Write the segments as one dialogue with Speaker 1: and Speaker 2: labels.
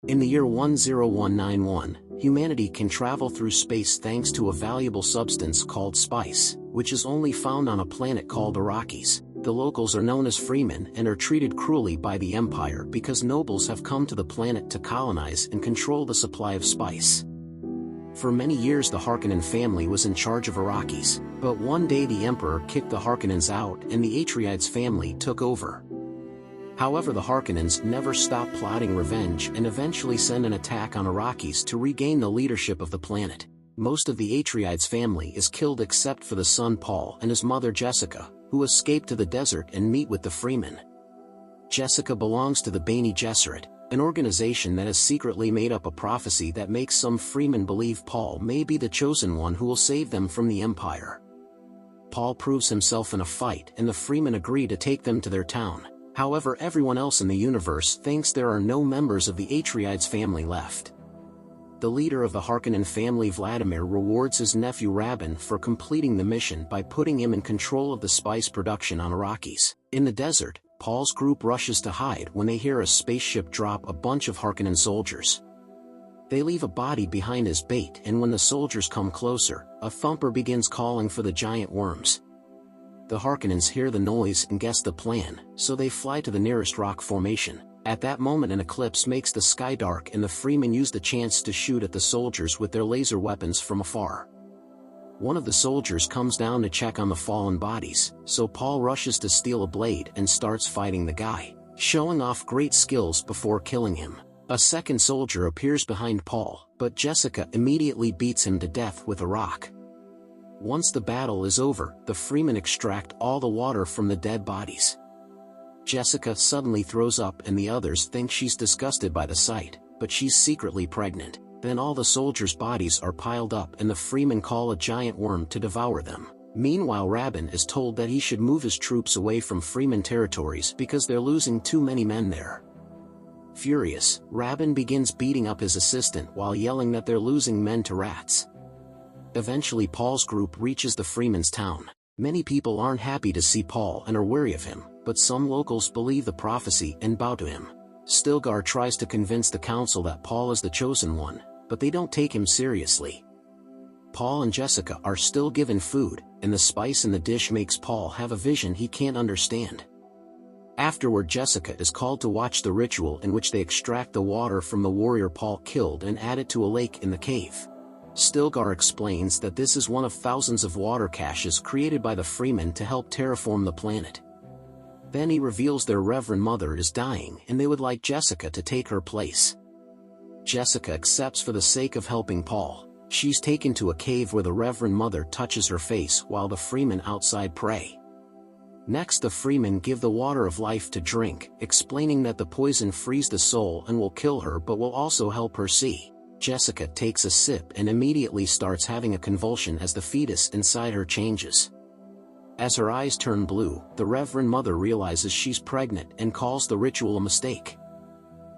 Speaker 1: In the year 10191, humanity can travel through space thanks to a valuable substance called spice, which is only found on a planet called Arrakis. The locals are known as freemen and are treated cruelly by the Empire because nobles have come to the planet to colonize and control the supply of spice. For many years the Harkonnen family was in charge of Arrakis, but one day the Emperor kicked the Harkonnens out and the Atreides family took over. However, the Harkonnens never stopped plotting revenge and eventually send an attack on Arrakis to regain the leadership of the planet. Most of the Atreides family is killed except for the son Paul and his mother Jessica, who escape to the desert and meet with the Freemen. Jessica belongs to the Bene Gesserit, an organization that has secretly made up a prophecy that makes some Freemen believe Paul may be the chosen one who will save them from the Empire. Paul proves himself in a fight and the Freemen agree to take them to their town. However, everyone else in the universe thinks there are no members of the Atreides family left. The leader of the Harkonnen family, Vladimir, rewards his nephew Rabban for completing the mission by putting him in control of the spice production on Arrakis. In the desert, Paul's group rushes to hide when they hear a spaceship drop a bunch of Harkonnen soldiers. They leave a body behind as bait, and when the soldiers come closer, a thumper begins calling for the giant worms. The Harkonnens hear the noise and guess the plan, so they fly to the nearest rock formation. At that moment an eclipse makes the sky dark and the Freemen use the chance to shoot at the soldiers with their laser weapons from afar. One of the soldiers comes down to check on the fallen bodies, so Paul rushes to steal a blade and starts fighting the guy, showing off great skills before killing him. A second soldier appears behind Paul, but Jessica immediately beats him to death with a rock. Once the battle is over, the Freemen extract all the water from the dead bodies. Jessica suddenly throws up and the others think she's disgusted by the sight, but she's secretly pregnant. Then all the soldiers' bodies are piled up and the Freemen call a giant worm to devour them. Meanwhile, Rabban is told that he should move his troops away from Freemen territories because they're losing too many men there. Furious, Rabban begins beating up his assistant while yelling that they're losing men to rats. Eventually Paul's group reaches the Freemen's town. Many people aren't happy to see Paul and are wary of him, but some locals believe the prophecy and bow to him. Stilgar tries to convince the council that Paul is the chosen one, but they don't take him seriously. Paul and Jessica are still given food, and the spice in the dish makes Paul have a vision he can't understand. Afterward, Jessica is called to watch the ritual in which they extract the water from the warrior Paul killed and add it to a lake in the cave. Stilgar explains that this is one of thousands of water caches created by the Freemen to help terraform the planet. Then he reveals their Reverend Mother is dying and they would like Jessica to take her place. Jessica accepts for the sake of helping Paul. She's taken to a cave where the Reverend Mother touches her face while the Freemen outside pray. Next, the Freemen give the water of life to drink, explaining that the poison frees the soul and will kill her but will also help her see. Jessica takes a sip and immediately starts having a convulsion as the fetus inside her changes. As her eyes turn blue, the Reverend Mother realizes she's pregnant and calls the ritual a mistake.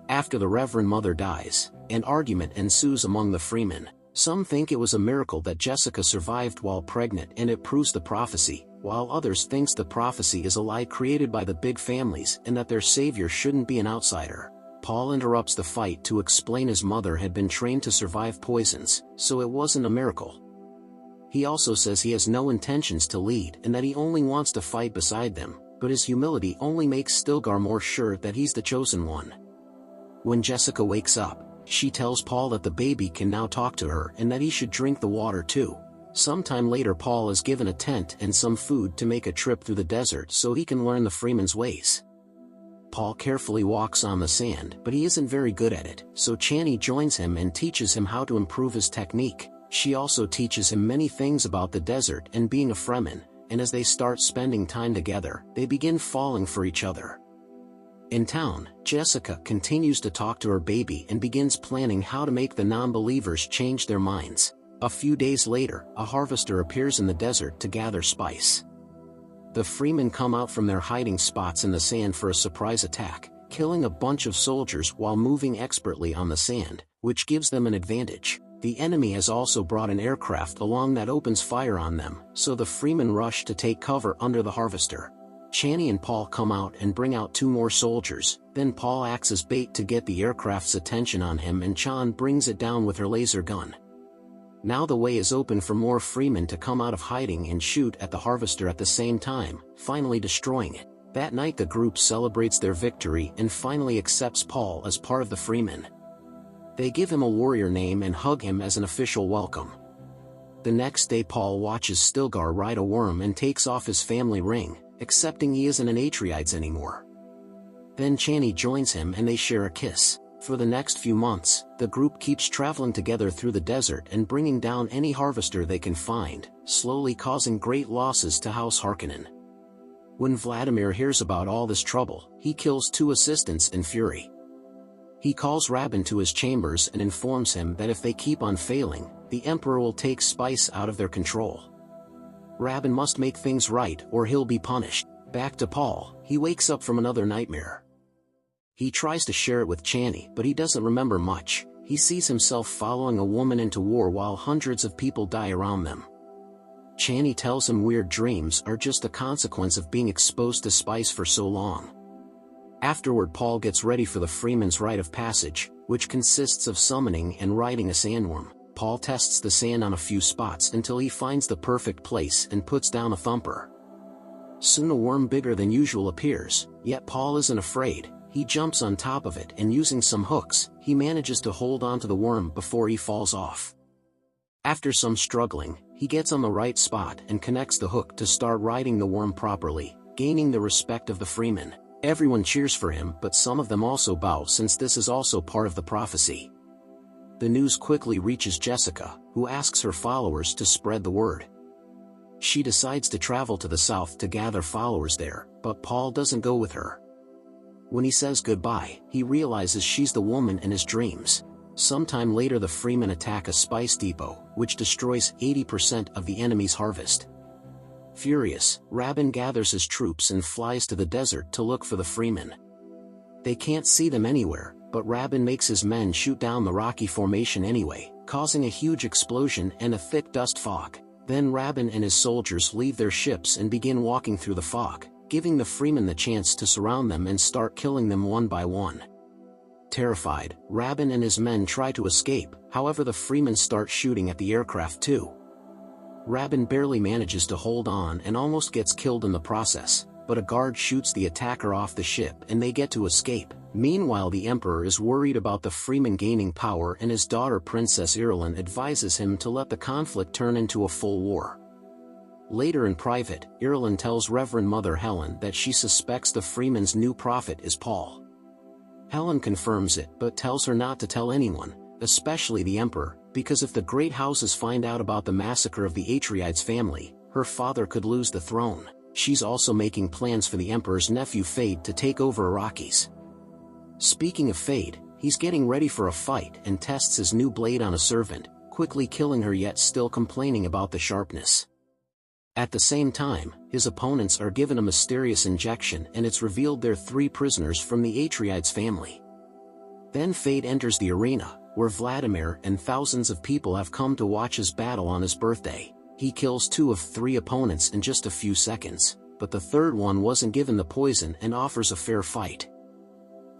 Speaker 1: After the Reverend Mother dies, an argument ensues among the Freemen. Some think it was a miracle that Jessica survived while pregnant and it proves the prophecy, while others think the prophecy is a lie created by the big families and that their savior shouldn't be an outsider. Paul interrupts the fight to explain his mother had been trained to survive poisons, so it wasn't a miracle. He also says he has no intentions to lead and that he only wants to fight beside them, but his humility only makes Stilgar more sure that he's the chosen one. When Jessica wakes up, she tells Paul that the baby can now talk to her and that he should drink the water too. Sometime later, Paul is given a tent and some food to make a trip through the desert so he can learn the Freemen's ways. Paul carefully walks on the sand, but he isn't very good at it, so Chani joins him and teaches him how to improve his technique. She also teaches him many things about the desert and being a Fremen, and as they start spending time together, they begin falling for each other. In town, Jessica continues to talk to her baby and begins planning how to make the non-believers change their minds. A few days later, a harvester appears in the desert to gather spice. The Freemen come out from their hiding spots in the sand for a surprise attack, killing a bunch of soldiers while moving expertly on the sand, which gives them an advantage. The enemy has also brought an aircraft along that opens fire on them, so the Freemen rush to take cover under the harvester. Chani and Paul come out and bring out 2 more soldiers, then Paul acts as bait to get the aircraft's attention on him and Chan brings it down with her laser gun. Now the way is open for more freemen to come out of hiding and shoot at the harvester at the same time, finally destroying it. That night the group celebrates their victory and finally accepts Paul as part of the freemen. They give him a warrior name and hug him as an official welcome. The next day Paul watches Stilgar ride a worm and takes off his family ring, accepting he isn't an Atreides anymore. Then Chani joins him and they share a kiss. For the next few months, the group keeps traveling together through the desert and bringing down any harvester they can find, slowly causing great losses to House Harkonnen. When Vladimir hears about all this trouble, he kills 2 assistants in fury. He calls Rabban to his chambers and informs him that if they keep on failing, the Emperor will take spice out of their control. Rabban must make things right or he'll be punished. Back to Paul, he wakes up from another nightmare. He tries to share it with Chani, but he doesn't remember much. He sees himself following a woman into war while hundreds of people die around them. Chani tells him weird dreams are just a consequence of being exposed to spice for so long. Afterward Paul gets ready for the Freeman's Rite of Passage, which consists of summoning and riding a sandworm. Paul tests the sand on a few spots until he finds the perfect place and puts down a thumper. Soon a worm bigger than usual appears, yet Paul isn't afraid. He jumps on top of it and using some hooks, he manages to hold onto the worm before he falls off. After some struggling, he gets on the right spot and connects the hook to start riding the worm properly, gaining the respect of the freemen. Everyone cheers for him, but some of them also bow since this is also part of the prophecy. The news quickly reaches Jessica, who asks her followers to spread the word. She decides to travel to the south to gather followers there, but Paul doesn't go with her. When he says goodbye, he realizes she's the woman in his dreams. Sometime later the freemen attack a spice depot, which destroys 80% of the enemy's harvest. Furious, Rabban gathers his troops and flies to the desert to look for the freemen. They can't see them anywhere, but Rabban makes his men shoot down the rocky formation anyway, causing a huge explosion and a thick dust fog. Then Rabban and his soldiers leave their ships and begin walking through the fog, giving the freemen the chance to surround them and start killing them one by one. Terrified, Rabban and his men try to escape, however the freemen start shooting at the aircraft too. Rabban barely manages to hold on and almost gets killed in the process, but a guard shoots the attacker off the ship and they get to escape. Meanwhile the Emperor is worried about the freemen gaining power and his daughter Princess Irulan advises him to let the conflict turn into a full war. Later in private, Irulan tells Reverend Mother Helen that she suspects the freemen's new prophet is Paul. Helen confirms it but tells her not to tell anyone, especially the Emperor, because if the great houses find out about the massacre of the Atreides family, her father could lose the throne. She's also making plans for the Emperor's nephew Fade to take over Arrakis. Speaking of Fade, he's getting ready for a fight and tests his new blade on a servant, quickly killing her yet still complaining about the sharpness. At the same time, his opponents are given a mysterious injection and it's revealed they're 3 prisoners from the Atreides family. Then Fade enters the arena, where Vladimir and thousands of people have come to watch his battle on his birthday. He kills 2 of 3 opponents in just a few seconds, but the third one wasn't given the poison and offers a fair fight.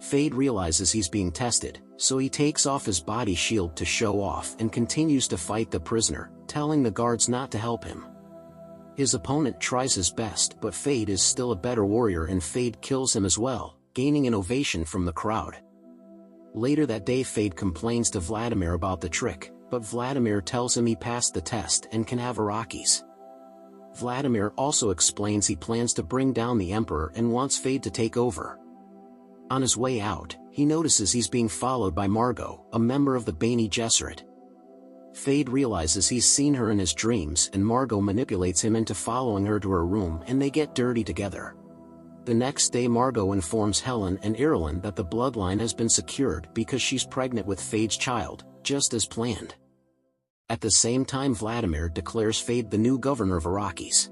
Speaker 1: Fade realizes he's being tested, so he takes off his body shield to show off and continues to fight the prisoner, telling the guards not to help him. His opponent tries his best but Fade is still a better warrior and Fade kills him as well, gaining an ovation from the crowd. Later that day Fade complains to Vladimir about the trick, but Vladimir tells him he passed the test and can have Arrakis. Vladimir also explains he plans to bring down the Emperor and wants Fade to take over. On his way out, he notices he's being followed by Margot, a member of the Bene Gesserit. Fade realizes he's seen her in his dreams and Margot manipulates him into following her to her room and they get dirty together. The next day Margot informs Helen and Irulan that the bloodline has been secured because she's pregnant with Fade's child, just as planned. At the same time Vladimir declares Fade the new governor of Arrakis.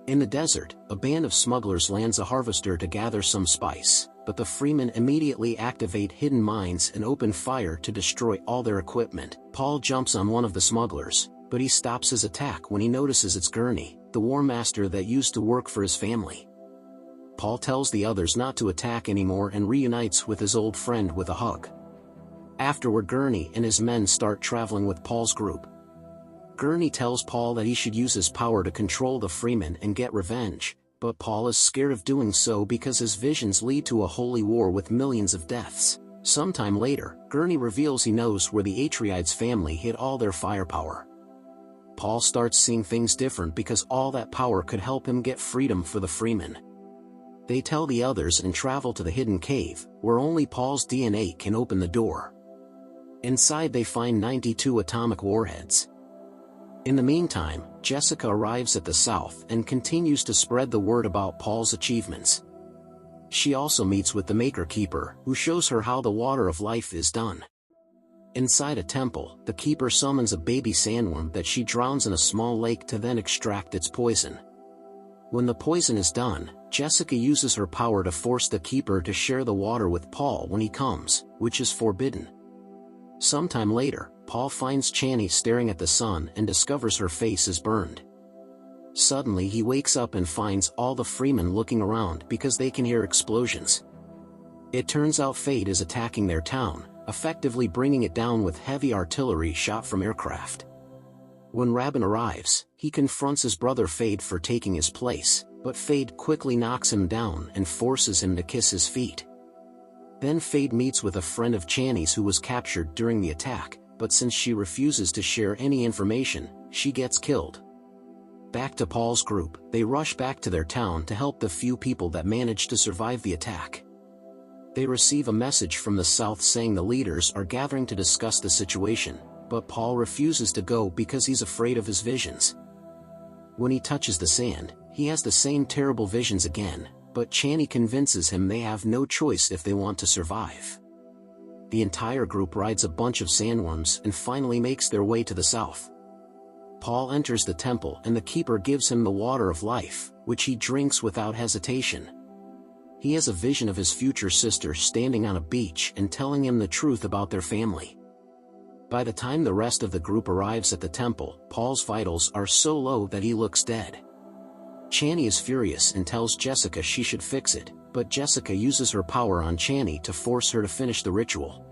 Speaker 1: In the desert, a band of smugglers lands a harvester to gather some spice, but the freemen immediately activate hidden mines and open fire to destroy all their equipment. Paul jumps on one of the smugglers, but he stops his attack when he notices it's Gurney, the war master that used to work for his family. Paul tells the others not to attack anymore and reunites with his old friend with a hug. Afterward, Gurney and his men start traveling with Paul's group. Gurney tells Paul that he should use his power to control the freemen and get revenge, but Paul is scared of doing so because his visions lead to a holy war with millions of deaths. Sometime later, Gurney reveals he knows where the Atreides family hid all their firepower. Paul starts seeing things different because all that power could help him get freedom for the freemen. They tell the others and travel to the hidden cave, where only Paul's DNA can open the door. Inside they find 92 atomic warheads. In the meantime, Jessica arrives at the south and continues to spread the word about Paul's achievements. She also meets with the Maker Keeper, who shows her how the water of life is done. Inside a temple, the Keeper summons a baby sandworm that she drowns in a small lake to then extract its poison. When the poison is done, Jessica uses her power to force the Keeper to share the water with Paul when he comes, which is forbidden. Sometime later, Paul finds Chani staring at the sun and discovers her face is burned. Suddenly he wakes up and finds all the freemen looking around because they can hear explosions. It turns out Fade is attacking their town, effectively bringing it down with heavy artillery shot from aircraft. When Rabin arrives, he confronts his brother Fade for taking his place, but Fade quickly knocks him down and forces him to kiss his feet. Then Fade meets with a friend of Chani's who was captured during the attack, but since she refuses to share any information, she gets killed. Back to Paul's group, they rush back to their town to help the few people that managed to survive the attack. They receive a message from the south saying the leaders are gathering to discuss the situation, but Paul refuses to go because he's afraid of his visions. When he touches the sand, he has the same terrible visions again, but Chani convinces him they have no choice if they want to survive. The entire group rides a bunch of sandworms and finally makes their way to the south. Paul enters the temple and the Keeper gives him the water of life, which he drinks without hesitation. He has a vision of his future sister standing on a beach and telling him the truth about their family. By the time the rest of the group arrives at the temple, Paul's vitals are so low that he looks dead. Chani is furious and tells Jessica she should fix it, but Jessica uses her power on Chani to force her to finish the ritual.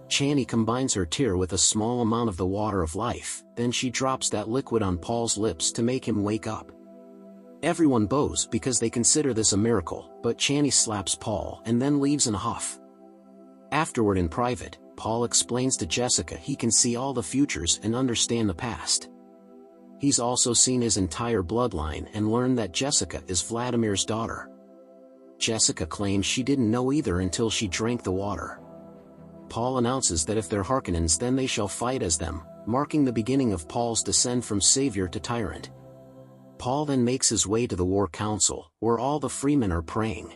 Speaker 1: Chani combines her Thier with a small amount of the water of life, then she drops that liquid on Paul's lips to make him wake up. Everyone bows because they consider this a miracle, but Chani slaps Paul and then leaves in a huff. Afterward in private, Paul explains to Jessica he can see all the futures and understand the past. He's also seen his entire bloodline and learned that Jessica is Vladimir's daughter. Jessica claims she didn't know either until she drank the water. Paul announces that if they're Harkonnens then they shall fight as them, marking the beginning of Paul's descent from savior to tyrant. Paul then makes his way to the War Council, where all the freemen are praying.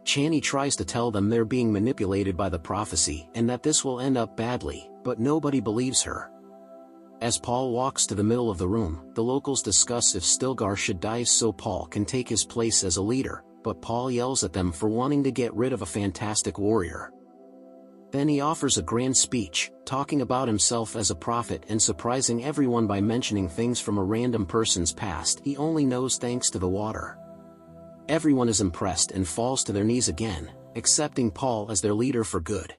Speaker 1: Chani tries to tell them they're being manipulated by the prophecy and that this will end up badly, but nobody believes her. As Paul walks to the middle of the room, the locals discuss if Stilgar should die so Paul can take his place as a leader, but Paul yells at them for wanting to get rid of a fantastic warrior. Then he offers a grand speech, talking about himself as a prophet and surprising everyone by mentioning things from a random person's past he only knows thanks to the water. Everyone is impressed and falls to their knees again, accepting Paul as their leader for good.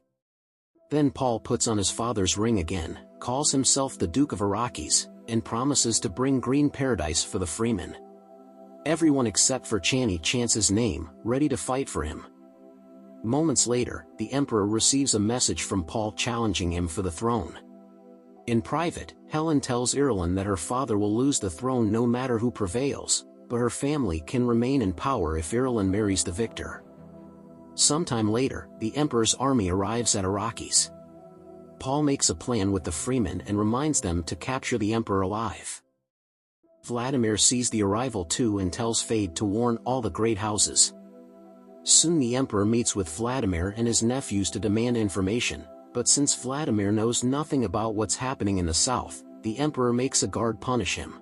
Speaker 1: Then Paul puts on his father's ring again, calls himself the Duke of Arrakis, and promises to bring green paradise for the freemen. Everyone except for Chani chants his name, ready to fight for him. Moments later, the Emperor receives a message from Paul challenging him for the throne. In private, Helen tells Irulan that her father will lose the throne no matter who prevails, but her family can remain in power if Irulan marries the victor. Sometime later, the Emperor's army arrives at Arrakis. Paul makes a plan with the freemen and reminds them to capture the Emperor alive. Vladimir sees the arrival too and tells Fade to warn all the great houses. Soon the Emperor meets with Vladimir and his nephews to demand information, but since Vladimir knows nothing about what's happening in the south, the Emperor makes a guard punish him.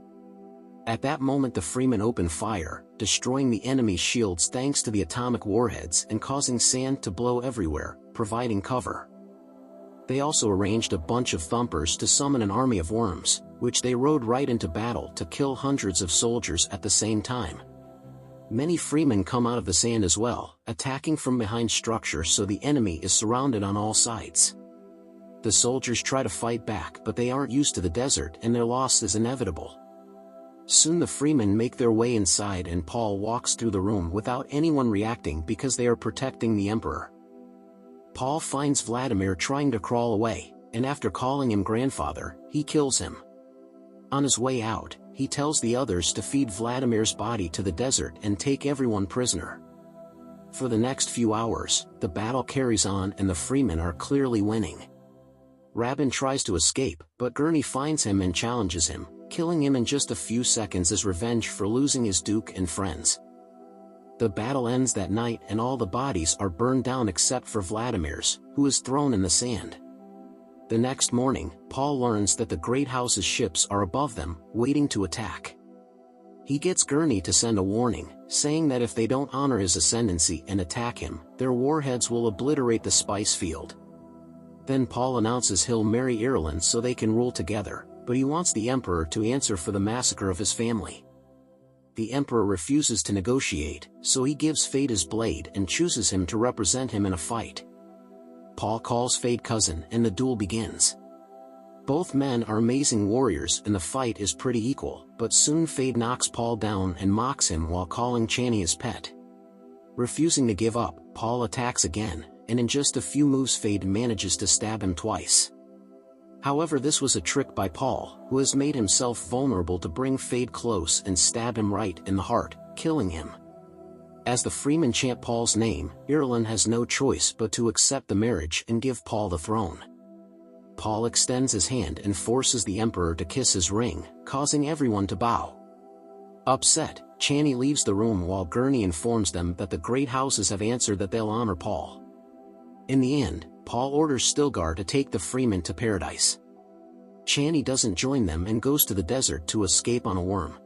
Speaker 1: At that moment the freemen open fire, destroying the enemy's shields thanks to the atomic warheads and causing sand to blow everywhere, providing cover. They also arranged a bunch of thumpers to summon an army of worms, which they rode right into battle to kill hundreds of soldiers at the same time. Many freemen come out of the sand as well, attacking from behind structure so the enemy is surrounded on all sides. The soldiers try to fight back, but they aren't used to the desert and their loss is inevitable. Soon the freemen make their way inside and Paul walks through the room without anyone reacting because they are protecting the emperor. Paul finds Vladimir trying to crawl away, and after calling him grandfather, he kills him. On his way out, he tells the others to feed Vladimir's body to the desert and take everyone prisoner. For the next few hours, the battle carries on and the freemen are clearly winning. Rabin tries to escape, but Gurney finds him and challenges him, killing him in just a few seconds as revenge for losing his duke and friends. The battle ends that night and all the bodies are burned down except for Vladimir's, who is thrown in the sand. The next morning, Paul learns that the great house's ships are above them, waiting to attack. He gets Gurney to send a warning, saying that if they don't honor his ascendancy and attack him, their warheads will obliterate the spice field. Then Paul announces he'll marry Ireland so they can rule together, but he wants the emperor to answer for the massacre of his family. The emperor refuses to negotiate, so he gives Fade his blade and chooses him to represent him in a fight. Paul calls Fade cousin and the duel begins. Both men are amazing warriors and the fight is pretty equal, but soon Fade knocks Paul down and mocks him while calling Chani his pet. Refusing to give up, Paul attacks again, and in just a few moves Fade manages to stab him twice. However, this was a trick by Paul, who has made himself vulnerable to bring Fade close and stab him right in the heart, killing him. As the freemen chant Paul's name, Ireland has no choice but to accept the marriage and give Paul the throne. Paul extends his hand and forces the emperor to kiss his ring, causing everyone to bow. Upset, Chani leaves the room while Gurney informs them that the great houses have answered that they'll honor Paul. In the end, Paul orders Stilgar to take the freemen to paradise. Chani doesn't join them and goes to the desert to escape on a worm.